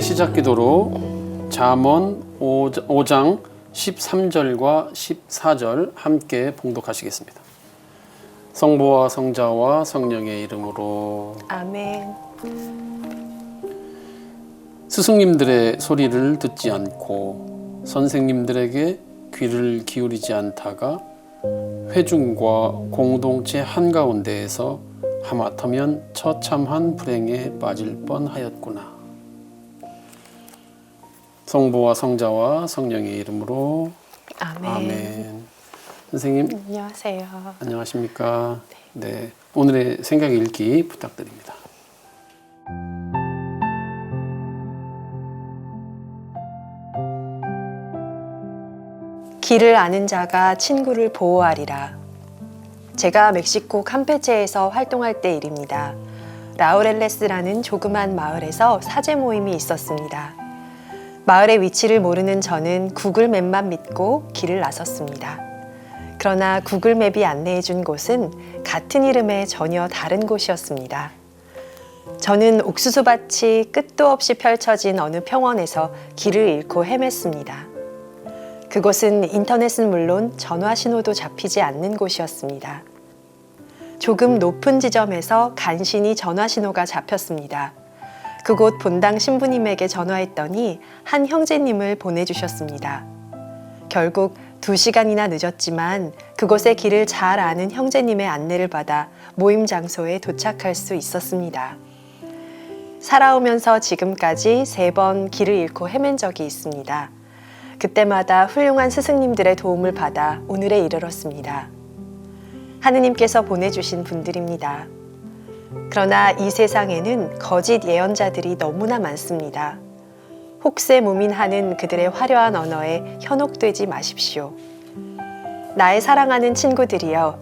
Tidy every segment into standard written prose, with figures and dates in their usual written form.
오늘의 시작 기도로 잠언 5장 13절과 14절 함께 봉독하시겠습니다. 성부와 성자와 성령의 이름으로 아멘. 스승님들의 소리를 듣지 않고 선생님들에게 귀를 기울이지 않다가 회중과 공동체 한가운데에서 하마터면 처참한 불행에 빠질 뻔하였구나. 성부와 성자와 성령의 이름으로 아멘. 아멘. 선생님 안녕하세요. 안녕하십니까? 네, 오늘의 생각 읽기 부탁드립니다. 길을 아는 자가 친구를 보호하리라. 제가 멕시코 campeche에서 활동할 때 일입니다. 라우렐레스라는 조그만 마을에서 사제 모임이 있었습니다. 마을의 위치를 모르는 저는 구글맵만 믿고 길을 나섰습니다. 그러나 구글맵이 안내해준 곳은 같은 이름의 전혀 다른 곳이었습니다. 저는 옥수수밭이 끝도 없이 펼쳐진 어느 평원에서 길을 잃고 헤맸습니다. 그곳은 인터넷은 물론 전화 신호도 잡히지 않는 곳이었습니다. 조금 높은 지점에서 간신히 전화 신호가 잡혔습니다. 그곳 본당 신부님에게 전화했더니 한 형제님을 보내주셨습니다. 결국 2시간이나 늦었지만 그곳의 길을 잘 아는 형제님의 안내를 받아 모임 장소에 도착할 수 있었습니다. 살아오면서 지금까지 3번 길을 잃고 헤맨 적이 있습니다. 그때마다 훌륭한 스승님들의 도움을 받아 오늘에 이르렀습니다. 하느님께서 보내주신 분들입니다. 그러나 이 세상에는 거짓 예언자들이 너무나 많습니다. 혹세무민하는 그들의 화려한 언어에 현혹되지 마십시오. 나의 사랑하는 친구들이여,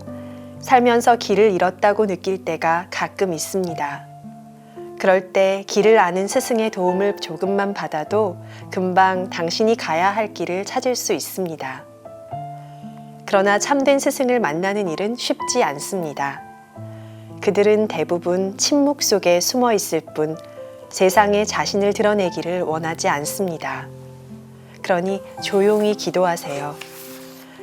살면서 길을 잃었다고 느낄 때가 가끔 있습니다. 그럴 때 길을 아는 스승의 도움을 조금만 받아도 금방 당신이 가야 할 길을 찾을 수 있습니다. 그러나 참된 스승을 만나는 일은 쉽지 않습니다. 그들은 대부분 침묵 속에 숨어 있을 뿐 세상에 자신을 드러내기를 원하지 않습니다. 그러니 조용히 기도하세요.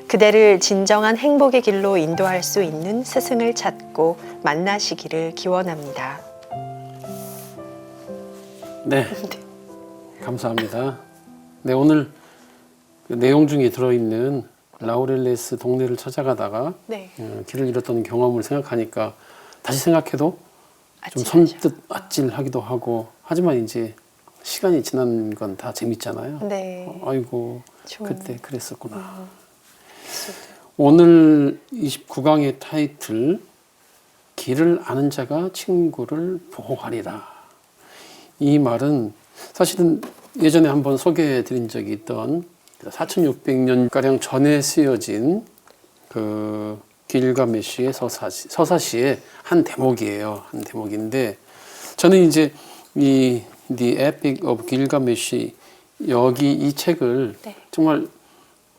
그대를 진정한 행복의 길로 인도할 수 있는 스승을 찾고 만나시기를 기원합니다. 네, 감사합니다. 네, 오늘 그 내용 중에 들어있는 라우렐레스 동네를 찾아가다가 길을 잃었던 경험을 생각하니까 다시 생각해도 좀 선뜻 아찔하기도 하고, 하지만 이제 시간이 지난 건 다 재밌잖아요. 네. 아이고 그때 그랬었구나. 오늘 29강의 타이틀 길을 아는 자가 친구를 보호하리라. 이 말은 사실은 예전에 한번 소개해 드린 적이 있던 4600년가량 전에 쓰여진 그 길가메시의 서사시의 한 대목이에요. 한 대목인데, 저는 이제 이 The Epic of Gilgamesh, 여기 이 책을 정말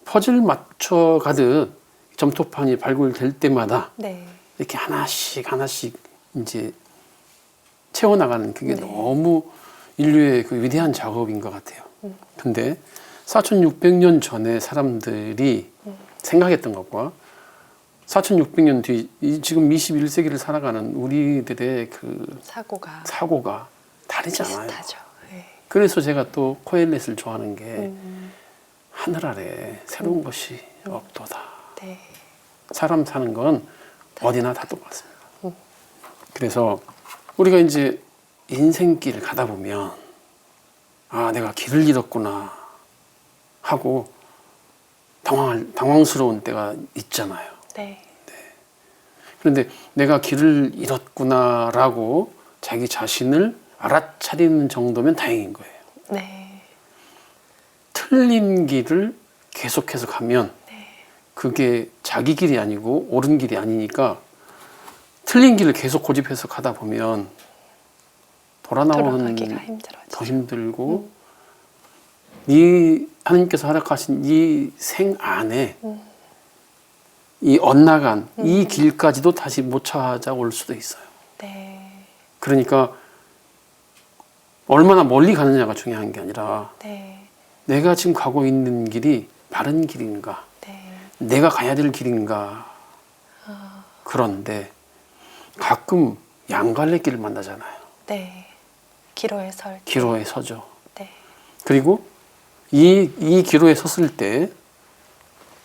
퍼즐 맞춰 가듯 점토판이 발굴될 때마다 이렇게 하나씩 이제 채워나가는, 그게 너무 인류의 그 위대한 작업인 것 같아요. 근데 4600년 전에 사람들이 생각했던 것과 4600년 뒤, 지금 21세기를 살아가는 우리들의 그 사고가 다르잖아요. 비슷하죠. 네. 그래서 제가 또 코엘렛을 좋아하는 게 하늘 아래 새로운 것이 없도다. 네. 사람 사는 건 어디나 다 똑같습니다. 그래서 우리가 이제 인생길을 가다 보면 아, 내가 길을 잃었구나 하고 당황스러운 때가 있잖아요. 네. 그런데 내가 길을 잃었구나라고 자기 자신을 알아차리는 정도면 다행인 거예요. 네. 틀린 길을 계속해서 가면 그게 자기 길이 아니고 옳은 길이 아니니까, 틀린 길을 계속 고집해서 가다 보면 돌아나오는 더 힘들고, 하나님께서 허락하신 이 생 안에 이 엇나간 이 길까지도 다시 못 찾아올 수도 있어요. 네. 그러니까 얼마나 멀리 가느냐가 중요한 게 아니라 네. 내가 지금 가고 있는 길이 바른 길인가, 네. 내가 가야 될 길인가. 그런데 가끔 양갈래길을 만나잖아요. 네. 기로에 설 때. 기로에 서죠. 네. 그리고 이 기로에 섰을 때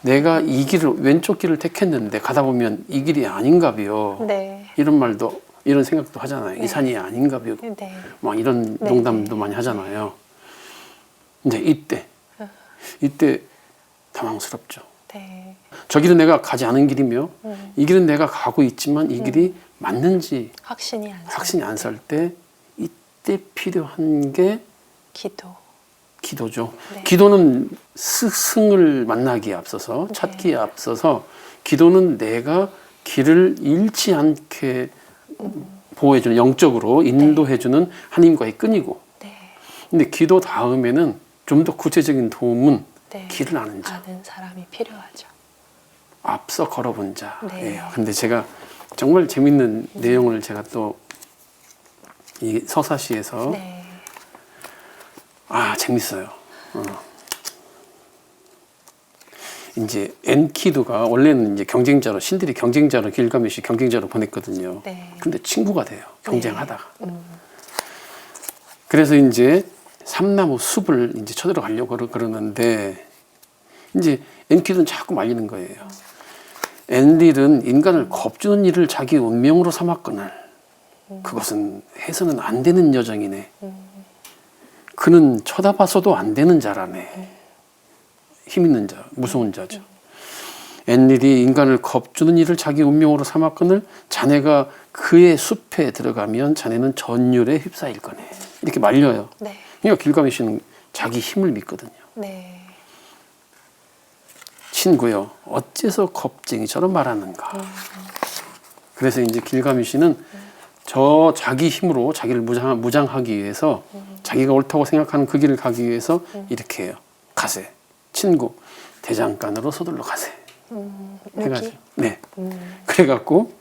내가 이 길을, 왼쪽 길을 택했는데 가다 보면 이 길이 아닌가 봐요. 네. 이런 말도, 이런 생각도 하잖아요. 네. 이 산이 아닌가 봐요. 네. 막 이런 네. 농담도 많이 하잖아요. 근데 이때 당황스럽죠. 네. 저 길은 내가 가지 않은 길이며 이 길은 내가 가고 있지만 이 길이 맞는지 확신이 안 확신이 안 설 때 이때 필요한 게 기도. 기도죠. 네. 기도는 스승을 만나기에 앞서서 찾기에 앞서서 기도는 내가 길을 잃지 않게 보호해주는, 영적으로 인도해주는 하나님과의 끈이고, 네. 근데 기도 다음에는 좀 더 구체적인 도움은 네. 길을 아는 자, 아는 사람이 필요하죠. 앞서 걸어본 자예요. 네. 근데 제가 정말 재밌는 내용을 제가 또 이 서사시에서 네. 재밌어요. 이제 엔키두가 원래는 이제 경쟁자로, 신들이 경쟁자로, 길가메시 경쟁자로 보냈거든요. 네. 근데 친구가 돼요. 경쟁하다가. 그래서 이제 삼나무 숲을 이제 쳐들어가려고 그러는데 이제 엔키두는 자꾸 말리는 거예요. 엔릴은 인간을 겁주는 일을 자기 운명으로 삼았거늘 그것은 해서는 안 되는 여정이네. 그는 쳐다봐서도 안 되는 자라네. 힘 있는 자, 무서운 자죠. 엔릴이 인간을 겁주는 일을 자기 운명으로 삼았거늘 자네가 그의 숲에 들어가면 자네는 전율에 휩싸일 거네. 이렇게 말려요. 네. 그러니까 길가메시는 자기 힘을 믿거든요. 네. 친구요, 어째서 겁쟁이처럼 말하는가. 그래서 이제 길가메시는 저 자기 힘으로 자기를 무장하기 위해서 자기가 옳다고 생각하는 그 길을 가기 위해서 이렇게 해요. 가세, 친구, 대장간으로 서둘러 가세. 해가지고. 네. 그래갖고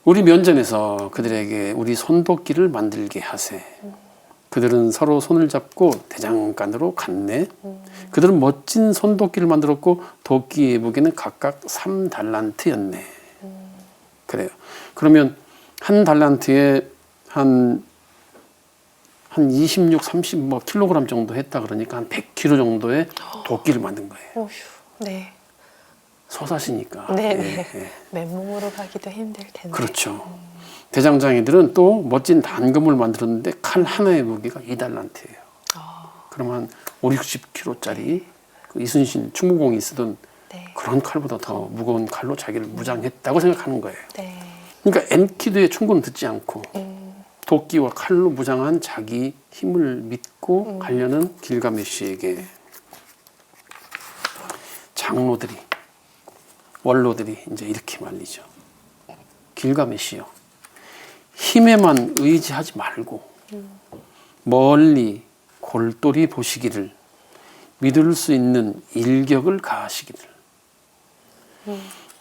우리 면전에서 그들에게 우리 손도끼를 만들게 하세. 그들은 서로 손을 잡고 대장간으로 갔네. 그들은 멋진 손도끼를 만들었고 도끼의 무게는 각각 3달란트였네. 그래요. 그러면 한 달란트에 한 26, 30 뭐 킬로그램 정도 했다 그러니까 한 100kg 정도의 도끼를 만든 거예요. 오휴. 네. 서사시니까. 네. 예, 예. 맨몸으로 가기도 힘들 텐데. 그렇죠. 대장장이들은 또 멋진 단검을 만들었는데 칼 하나의 무게가 2달란트예요. 그러면 한 5, 60kg짜리 그 이순신 충무공이 쓰던 네. 그런 칼보다 더 무거운 칼로 자기를 무장했다고 생각하는 거예요. 네. 그러니까 엔키두의 충고는 듣지 않고 도끼와 칼로 무장한 자기 힘을 믿고 가려는 길가메시에게 장로들이, 원로들이 이제 이렇게 말리죠. 길가메시여, 힘에만 의지하지 말고 멀리 골똘히 보시기를, 믿을 수 있는 일격을 가하시기를.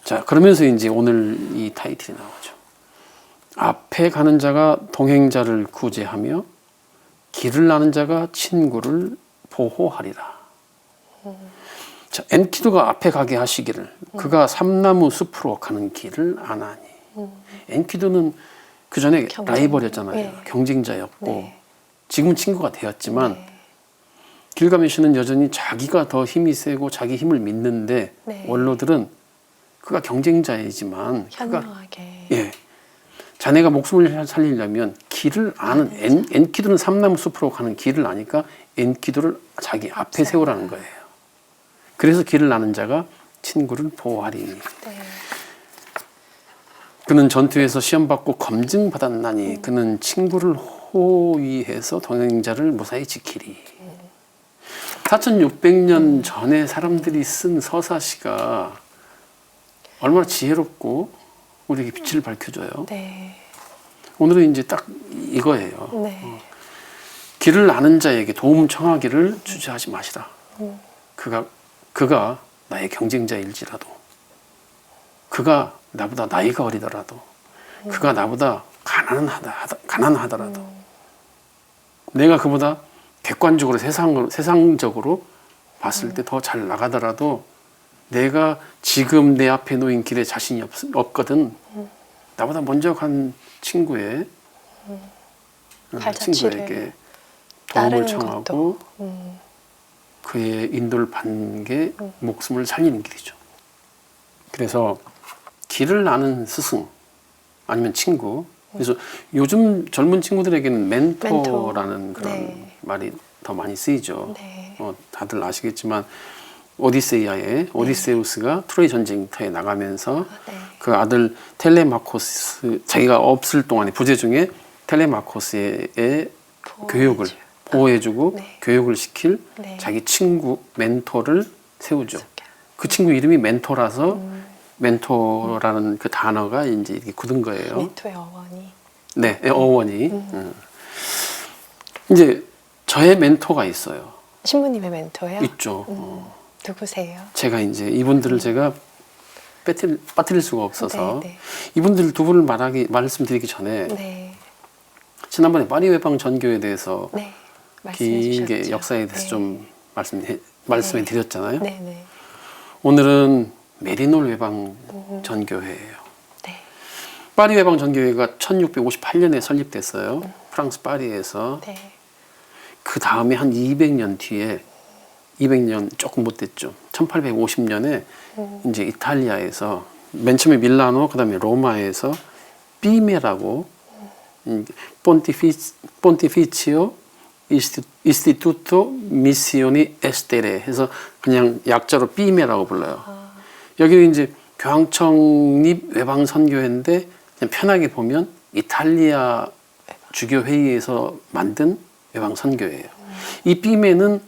자, 그러면서 이제 오늘 이 타이틀이 나오죠. 앞에 가는 자가 동행자를 구제하며 길을 아는 자가 친구를 보호하리라. 자, 엔키두가 앞에 가게 하시기를, 그가 삼나무 숲으로 가는 길을 아나니. 엔키두는 그 전에 라이벌이었잖아요. 네. 경쟁자였고 네. 지금은 친구가 되었지만 네. 길가메시는 여전히 자기가 더 힘이 세고 자기 힘을 믿는데 네. 원로들은 그가 경쟁자이지만 그가 현명하게. 예, 자네가 목숨을 살리려면 길을 아는 엔키두는 삼나무 숲으로 가는 길을 아니까 엔키두를 자기 앞에 세우라는 거예요. 그래서 길을 아는 자가 친구를 보호하리니. 네. 그는 전투에서 시험받고 검증받았나니 그는 친구를 호위해서 동행자를 무사히 지키리. 4600년 전에 사람들이 쓴 서사시가 얼마나 지혜롭고 우리에게 빛을 밝혀줘요. 네. 오늘은 이제 딱 이거예요. 네. 길을 아는 자에게 도움 청하기를 주저하지 마시라. 그가 나의 경쟁자일지라도, 그가 나보다 나이가 어리더라도, 그가 나보다 가난하더라도 내가 그보다 객관적으로 세상적으로 봤을 때 더 잘 나가더라도 내가 지금 내 앞에 놓인 길에 자신이 없거든. 나보다 먼저 간 친구의 친구에게 도움을 청하고 그의 인도를 받는 게 목숨을 살리는 길이죠. 그래서 길을 아는 스승 아니면 친구. 그래서 요즘 젊은 친구들에게는 멘토라는 그런 네. 말이 더 많이 쓰이죠. 네. 다들 아시겠지만 오디세이아의 오디세우스가 트로이 전쟁터에 나가면서 네. 그 아들 텔레마코스 자기가 없을 동안에 부재 중에 텔레마코스의 교육을 보호해주고 네. 교육을 시킬 네. 자기 친구 멘토를 세우죠. 그 친구 이름이 멘토라서 멘토라는 그 단어가 이제 이렇게 굳은 거예요. 멘토의 어원이. 네, 어원이. 이제 저의 멘토가 있어요. 신부님의 멘토요? 있죠. 누구세요? 제가 이제 이분들을 제가 빠뜨릴 수가 없어서 네, 네. 이분들 두 분을 말씀드리기 전에 네. 지난번에 파리 외방 전교에 대해서 네. 말씀해 길게 주셨죠. 역사에 대해서 네. 좀 말씀해 드렸잖아요. 네, 네. 오늘은 메리놀 외방 전교회예요. 네. 파리 외방 전교회가 1658년에 설립됐어요. 프랑스 파리에서. 네. 그 다음에 한 200년 뒤에 200년 조금 못 됐죠. 1850년에 이제 이탈리아에서 맨 처음에 밀라노 그다음에 로마에서 비메라고 본티피치오 이스티투토 미시오니 에스테레 해서 그냥 약자로 비메라고 불러요. 여기는 이제 교황청립 외방 선교회인데 그냥 편하게 보면 이탈리아 주교 회의에서 만든 외방 선교회예요. 이 비메는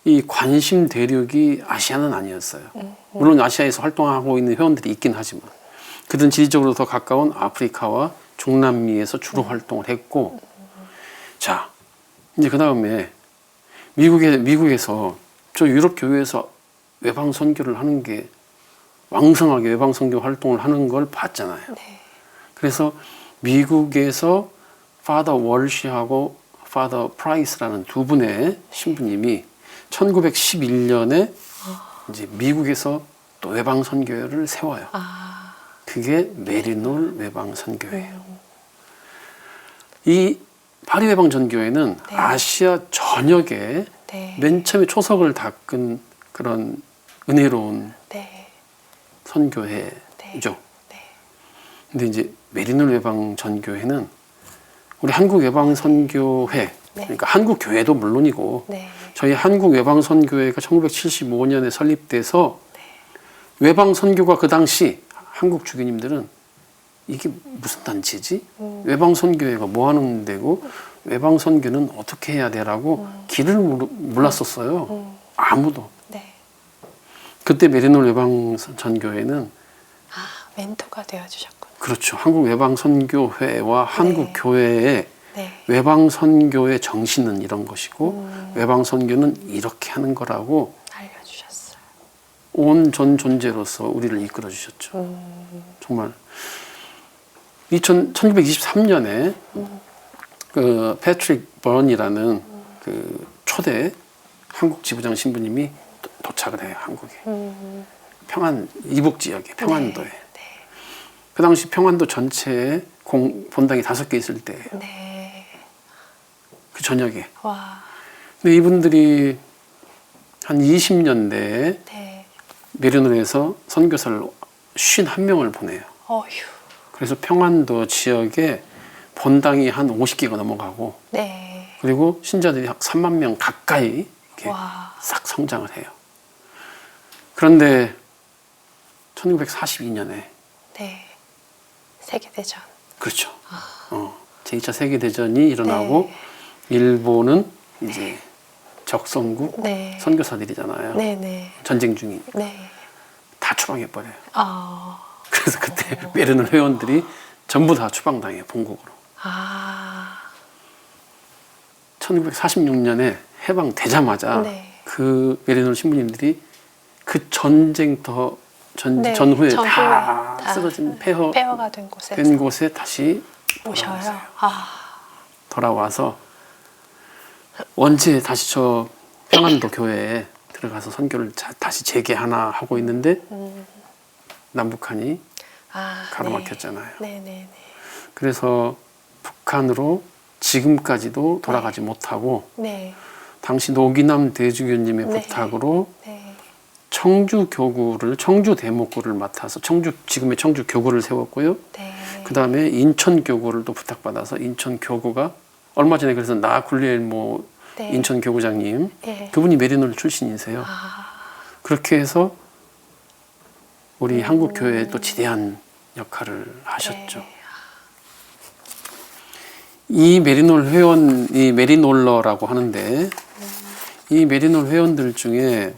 이 관심 대륙이 아시아는 아니었어요. 물론 아시아에서 활동하고 있는 회원들이 있긴 하지만 그들은 지리적으로 더 가까운 아프리카와 중남미에서 주로 활동을 했고 자 이제 그 다음에 미국에서 저 유럽 교회에서 외방 선교를 하는 게 왕성하게 외방 선교 활동을 하는 걸 봤잖아요. 네. 그래서 미국에서 파더 월시하고 파더 프라이스라는 두 분의 신부님이 1911년에 이제 미국에서 또 외방 선교회를 세워요. 그게 메리놀 외방 선교회예요. 이 파리 외방 전교회는 네. 아시아 전역에 네. 맨 처음에 초석을 닦은 그런 은혜로운 네. 선교회죠. 네. 근데 이제 메리놀 외방 전교회는 우리 한국 외방 선교회 그러니까 한국 교회도 물론이고 네. 저희 한국 외방 선교회가 1975년에 설립돼서 외방 선교가 그 당시 한국 주교님들은 이게 무슨 단체지? 외방 선교회가 뭐 하는 데고 외방 선교는 어떻게 해야 되라고 길을 몰랐었어요. 아무도. 네. 그때 메리놀 외방 전교회는 멘토가 되어 주셨구나. 그렇죠. 한국 외방 선교회와 한국 교회의 네. 외방 선교의 정신은 이런 것이고 외방 선교는 이렇게 하는 거라고 알려주셨어요. 온 전 존재로서 우리를 이끌어 주셨죠. 정말 1923년에 그 패트릭 번이라는 그 초대 한국 지부장 신부님이 도착을 해요. 한국에. 평안 이북 지역에 평안도에. 네. 그 당시 평안도 전체에 본당이 5개 있을 때예요. 네. 그 저녁에. 와. 근데 이분들이 한 20년대에 네. 메리놀에서 선교사를 51명을 보내요. 어휴. 그래서 평안도 지역에 본당이 한 50개가 넘어가고 네. 그리고 신자들이 약 3만 명 가까이 이렇게 와. 싹 성장을 해요. 그런데 1942년에 네. 세계대전. 그렇죠. 제2차 세계대전이 일어나고 일본은 이제 적성국 네. 선교사들이잖아요. 네, 네. 전쟁 중인. 네. 다 추방해버려요. 아. 그래서 그때 메리놀 회원들이 전부 다 추방당해요. 본국으로. 1946년에 해방되자마자 네. 그 메리놀 신부님들이 그 전쟁터 네. 전후에 전후에 다 다 쓰러진 폐허가 된 곳에 된 곳에 다시 오셔요. 돌아와서 언제 다시 저 평안도 교회에 들어가서 선교를 다시 재개하나 하고 있는데 남북한이 가로막혔잖아요. 네. 그래서 북한으로 지금까지도 돌아가지 못하고 당시 노기남 대주교님의 부탁으로 청주 교구를 청주 대목구를 맡아서 지금의 청주 교구를 세웠고요. 그 다음에 인천 교구를 또 부탁받아서 인천 교구가 얼마 전에 그래서 나 굴리엘모 인천 교구장님 그분이 메리놀 출신이세요. 그렇게 해서 우리 한국 교회에 또 지대한 역할을 하셨죠. 이 메리놀러라고 하는데 이 메리놀 회원들 중에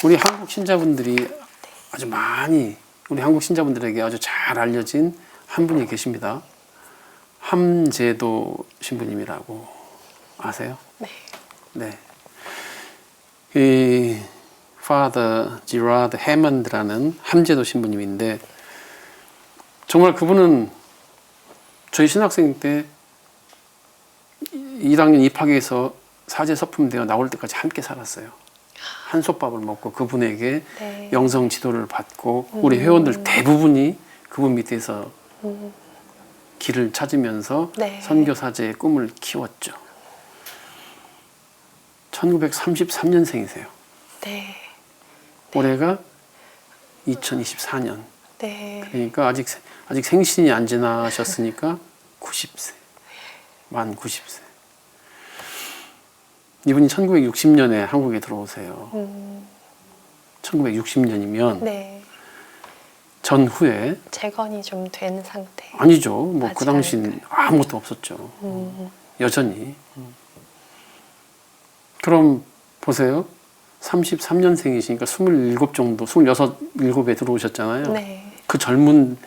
우리 한국 신자분들이 아주 많이 우리 한국 신자분들에게 아주 잘 알려진 한 분이 계십니다. 함제도 신부님이라고 아세요? 네. 이 Father Gerard Hammond라는 함제도 신부님인데 정말 그분은 저희 신학생 때 1학년 입학해서 사제 서품되어 나올 때까지 함께 살았어요. 한솥밥을 먹고 그분에게 영성 지도를 받고 우리 회원들 대부분이 그분 밑에서 길을 찾으면서 선교사제의 꿈을 키웠죠. 1933년생이세요. 올해가 2024년. 그러니까 아직 생신이 안 지나셨으니까 90세. 만 90세. 이분이 1960년에 한국에 들어오세요. 1960년이면 전후에 재건이 좀 된 상태. 아니죠. 뭐 그 당시는 아무것도 없었죠. 여전히. 그럼 보세요. 33년생이시니까 27 정도, 26, 7에 들어오셨잖아요. 그 젊은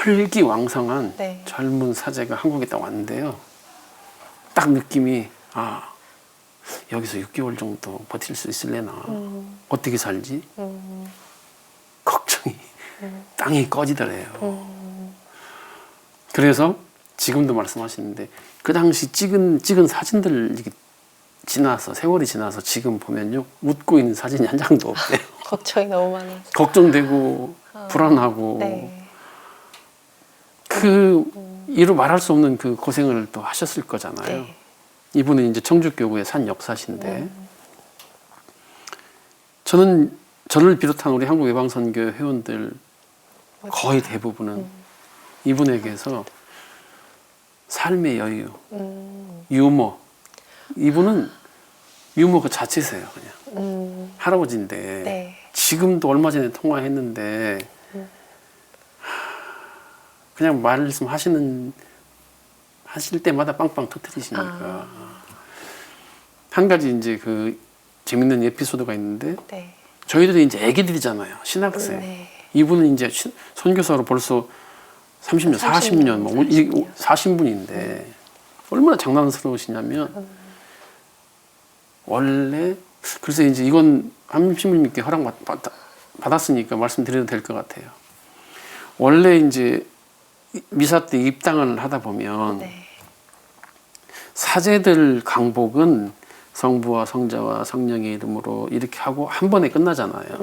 혈기왕성한 젊은 사제가 한국에 딱 왔는데요. 딱 느낌이 여기서 6개월 정도 버틸 수 있을래나 어떻게 살지? 걱정이 땅이 꺼지더래요. 그래서 지금도 말씀하시는데 그 당시 찍은 사진들 이렇게 지나서 세월이 지나서 지금 보면요 웃고 있는 사진이 한 장도 없대요. 걱정이 너무 많아서 걱정되고 불안하고 이루 말할 수 없는 그 고생을 또 하셨을 거잖아요. 이분은 이제 청주교구의 산 역사신데 저를 비롯한 우리 한국 외방선교 회원들 거의 대부분은 이분에게서 삶의 여유, 유머, 이분은 유머 그 자체세요. 그냥 할아버지인데 지금도 얼마 전에 통화했는데 그냥 말씀하실 때마다 빵빵 터뜨리시니까 한 가지 이제 그 재밌는 에피소드가 있는데 저희들이 이제 애기들이잖아요. 신학생. 이분은 이제 선교사로 벌써 30년, 40년, 뭐 40분인데 얼마나 장난스러우시냐면 원래 그래서 이제 이건 함신부님께 허락 받았으니까 말씀드려도 될 것 같아요. 원래 이제 미사 때 입당을 하다 보면 사제들 강복은 성부와 성자와 성령의 이름으로 이렇게 하고 한 번에 끝나잖아요.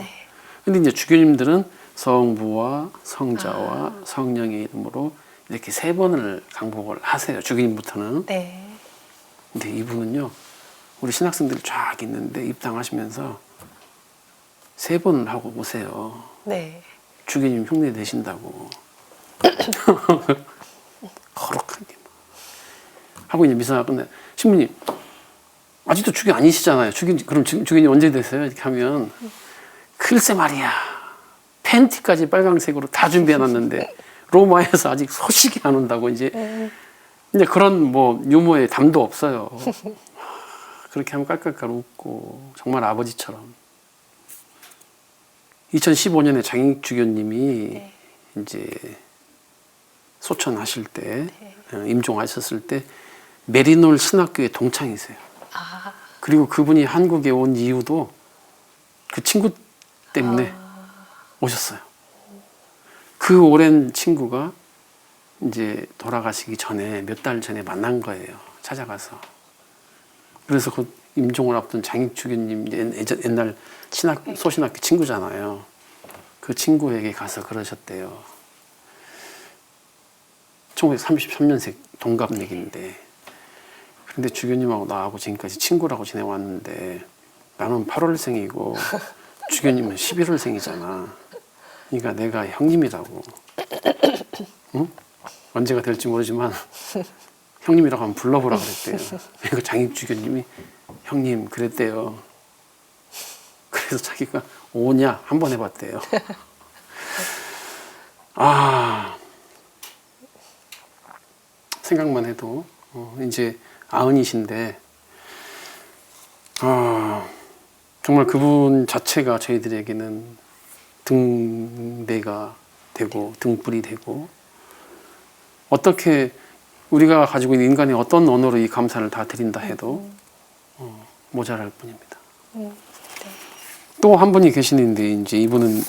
근데 이제 주교님들은 성부와 성자와 성령의 이름으로 이렇게 3번을 강복을 하세요. 주교님부터는. 근데 이분은요. 우리 신학생들 쫙 있는데 입당하시면서 3번을 하고 오세요. 주교님 흉내 내신다고. 거룩하게 하고 이제 미사가 끝나. 신부님 아직도 주교 아니시잖아요. 그럼 주교님 언제 되세요? 이렇게 하면 글쎄 말이야. 팬티까지 빨강색으로 다 준비해놨는데 로마에서 아직 소식이 안 온다고 이제 그런 뭐 유머에 담도 없어요. 그렇게 하면 깔깔깔 웃고 정말 아버지처럼. 2015년에 장익 주교님이 이제 소천하실 때 임종하셨을 때 메리놀 신학교의 동창이세요. 그리고 그분이 한국에 온 이유도 그 친구 때문에 오셨어요. 그 오랜 친구가 이제 돌아가시기 전에 몇 달 전에 만난 거예요. 찾아가서. 그래서 그 임종을 앞둔 장익주교님 옛날 소신학교 친구잖아요. 그 친구에게 가서 그러셨대요. 1933년생 동갑내기인데, 그런데 주교님하고 나하고 지금까지 친구라고 지내왔는데 나는 8월생이고 주교님은 11월생이잖아. 그러니까 내가 형님이라고. 응? 언제가 될지 모르지만 형님이라고 한번 불러보라 그랬대요. 그러니까 장익주교님이 형님 그랬대요. 그래서 자기가 오냐 한번 해봤대요. 아, 생각만 해도 이제 90이신데 정말 그분 자체가 저희들에게는 등대가 되고 등불이 되고, 어떻게 우리가 가지고 있는 인간의 어떤 언어로 이 감사를 다 드린다 해도 모자랄 뿐입니다. 또 한 분이 계시는데 이제 이분은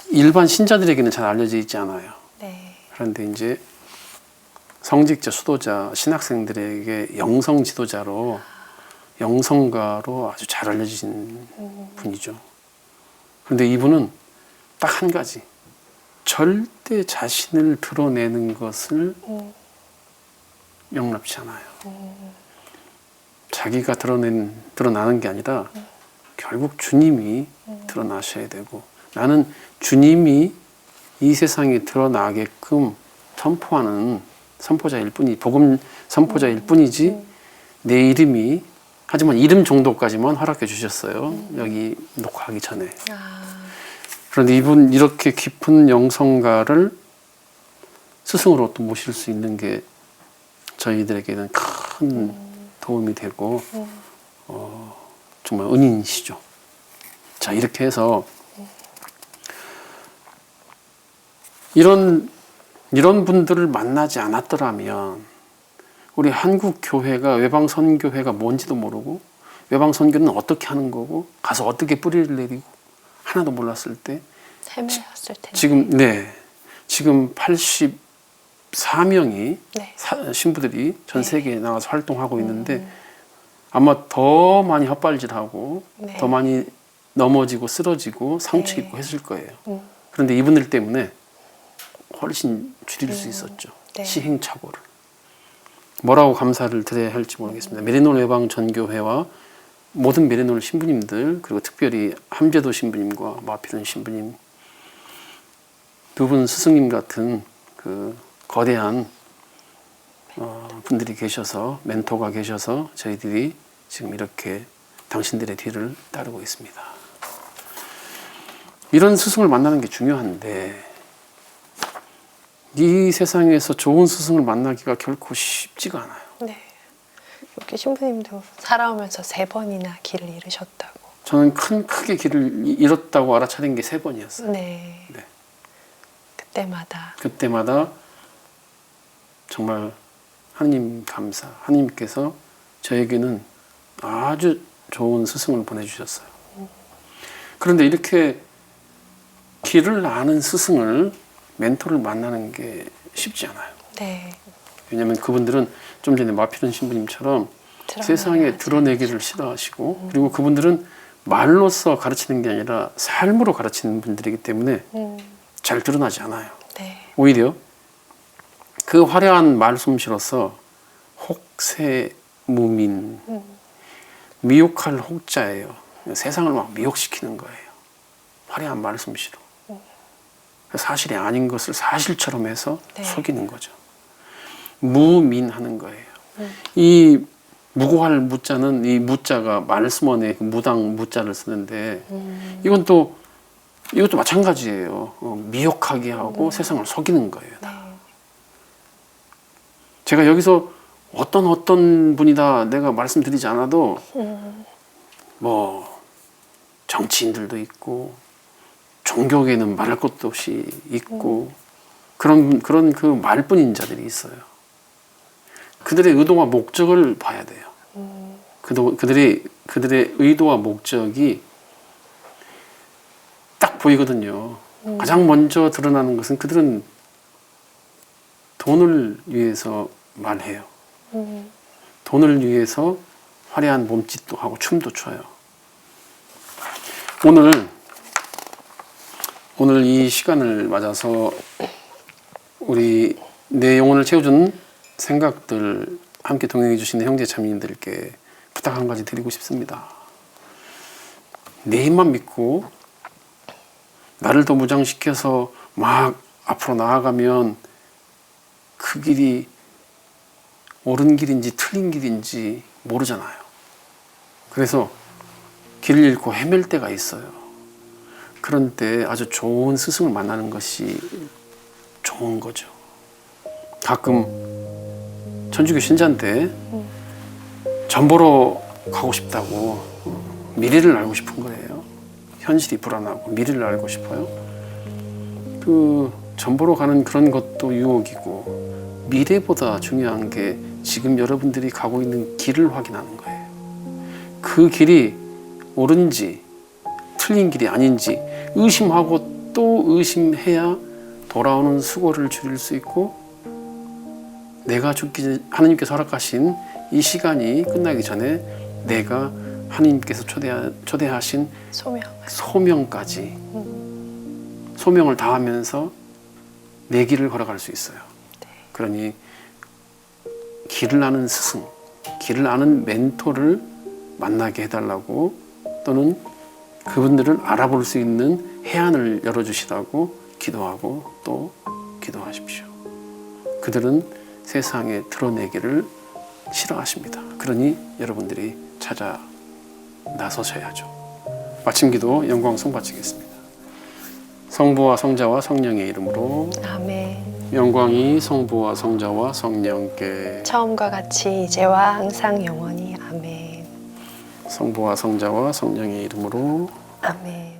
일반 신자들에게는 잘 알려져 있지 않아요. 네. 그런데 이제 성직자, 수도자, 신학생들에게 영성 지도자로, 영성가로 아주 잘 알려진 분이죠. 그런데 이분은 딱 한 가지, 절대 자신을 드러내는 것을 용납치 않아요. 자기가 드러나는 게 아니라 결국 주님이 드러나셔야 되고, 나는 주님이 이 세상에 드러나게끔 선포하는 선포자일 뿐이, 복음 선포자일 뿐이지 내 이름이, 하지만 이름 정도까지만 허락해 주셨어요. 여기 녹화하기 전에. 그런데 이분 이렇게 깊은 영성가를 스승으로 또 모실 수 있는 게 저희들에게는 큰 도움이 되고 정말 은인이시죠. 자, 이렇게 해서 이런 분들을 만나지 않았더라면 우리 한국 교회가, 외방 선교회가 뭔지도 모르고, 외방 선교는 어떻게 하는 거고, 가서 어떻게 뿌리를 내리고 하나도 몰랐을 때, 헤매였을 텐데. 지금 84명이 네. 신부들이 전 세계에 나가서 활동하고 있는데 아마 더 많이 헛발질하고 네. 더 많이 넘어지고 쓰러지고 상처 입고 했을 거예요. 그런데 이분들 때문에 훨씬 줄일 수 있었죠. 네. 시행착오를. 뭐라고 감사를 드려야 할지 모르겠습니다. 메리노 외방 전교회와 모든 메리노 신부님들, 그리고 특별히 함재도 신부님과 마필은 신부님, 두 분 스승님 같은 그 거대한 분들이 계셔서, 멘토가 계셔서 저희들이 지금 이렇게 당신들의 뒤를 따르고 있습니다. 이런 스승을 만나는 게 중요한데, 이 세상에서 좋은 스승을 만나기가 결코 쉽지가 않아요. 네. 여기 신부님도 살아오면서 3번이나 길을 잃으셨다고. 저는 크게 길을 잃었다고 알아차린 게 3번이었어요. 네. 네. 그때마다 정말 하느님 감사, 하느님께서 저에게는 아주 좋은 스승을 보내주셨어요. 그런데 이렇게 길을 아는 스승을, 멘토를 만나는 게 쉽지 않아요. 네. 왜냐하면 그분들은 좀 전에 마필은 신부님처럼 세상에 드러내기를 싫어하시고, 그리고 그분들은 말로써 가르치는 게 아니라 삶으로 가르치는 분들이기 때문에 잘 드러나지 않아요. 네. 오히려 그 화려한 말솜씨로서 혹세무민, 미혹할 혹자예요. 세상을 막 미혹시키는 거예요. 화려한 말솜씨로. 사실이 아닌 것을 사실처럼 해서 네. 속이는 거죠. 무민하는 거예요. 이 무고할 무자는, 이 무자가 말씀원에 그 무당 무자를 쓰는데, 이것도 마찬가지예요. 미혹하게 하고 세상을 속이는 거예요. 네. 제가 여기서 어떤 분이다 내가 말씀드리지 않아도 뭐 정치인들도 있고 종교계는 말할 것도 없이 있고 그런 그 말뿐인 자들이 있어요. 그들의 의도와 목적을 봐야 돼요. 그들의 의도와 목적이 딱 보이거든요. 가장 먼저 드러나는 것은 그들은 돈을 위해서 말해요. 돈을 위해서 화려한 몸짓도 하고 춤도 춰요. 오늘 이 시간을 맞아서 우리 내 영혼을 채워준 생각들 함께 동행해 주시는 형제 자매님들께 부탁 한 가지 드리고 싶습니다. 내 힘만 믿고 나를 더 무장시켜서 막 앞으로 나아가면 그 길이 옳은 길인지 틀린 길인지 모르잖아요. 그래서 길을 잃고 헤맬 때가 있어요. 그런 때 아주 좋은 스승을 만나는 것이 좋은 거죠. 가끔 천주교 신자인데 전 보러 가고 싶다고 미래를 알고 싶은 거예요. 현실이 불안하고 미래를 알고 싶어요. 그 전 보러 가는 그런 것도 유혹이고 미래보다 중요한 게 지금 여러분들이 가고 있는 길을 확인하는 거예요. 그 길이 옳은지 틀린 길이 아닌지 의심하고 또 의심해야 돌아오는 수고를 줄일 수 있고 내가 죽기 하나님께서 허락하신 이 시간이 끝나기 전에 내가 하나님께서 초대하신 소명까지 소명을 다하면서 내 길을 걸어갈 수 있어요. 그러니 길을 아는 스승, 길을 아는 멘토를 만나게 해달라고 또는 그분들을 알아볼 수 있는 해안을 열어주시라고 기도하고 또 기도하십시오. 그들은 세상에 드러내기를 싫어하십니다. 그러니 여러분들이 찾아 나서셔야죠. 마침 기도 영광 송바치겠습니다. 성부와 성자와 성령의 이름으로 아멘. 영광이 성부와 성자와 성령께 처음과 같이 이제와 항상 영원히 아멘. 성부와 성자와 성령의 이름으로 아멘.